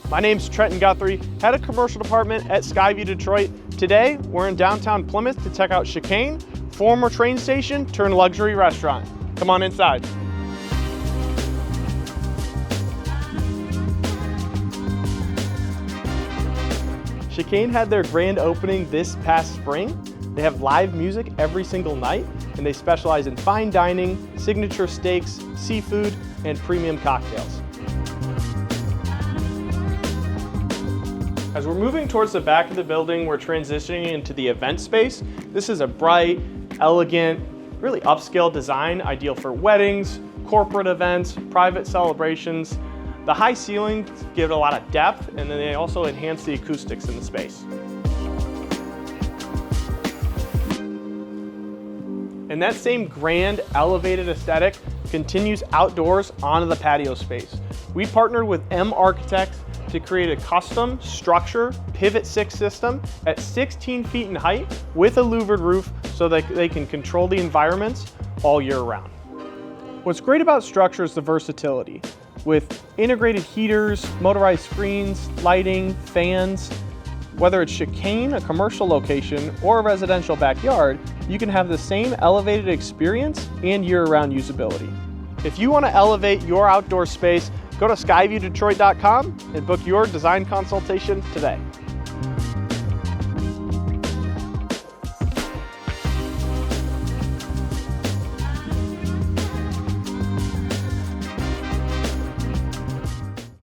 My name's Trenton Guthrie, head of commercial department at Skyview Detroit. Today, we're in downtown Plymouth to check out Chicane, former train station turned luxury restaurant. Come on inside. Chicane had their grand opening this past spring. They have live music every single night, and they specialize in fine dining, signature steaks, seafood, and premium cocktails. As we're moving towards the back of the building, we're transitioning into the event space. This is a bright, elegant, really upscale design, ideal for weddings, corporate events, private celebrations. The high ceilings give it a lot of depth, and then they also enhance the acoustics in the space. And that same grand, elevated aesthetic continues outdoors onto the patio space. We partnered with M Architects to create a custom StruXure Pivot 6 system at 16 feet in height with a louvered roof so that they can control the environments all year round. What's great about StruXure is the versatility. With integrated heaters, motorized screens, lighting, fans, whether it's Chicane, a commercial location, or a residential backyard, you can have the same elevated experience and year-round usability. If you want to elevate your outdoor space, go to skyviewdetroit.com and book your design consultation today.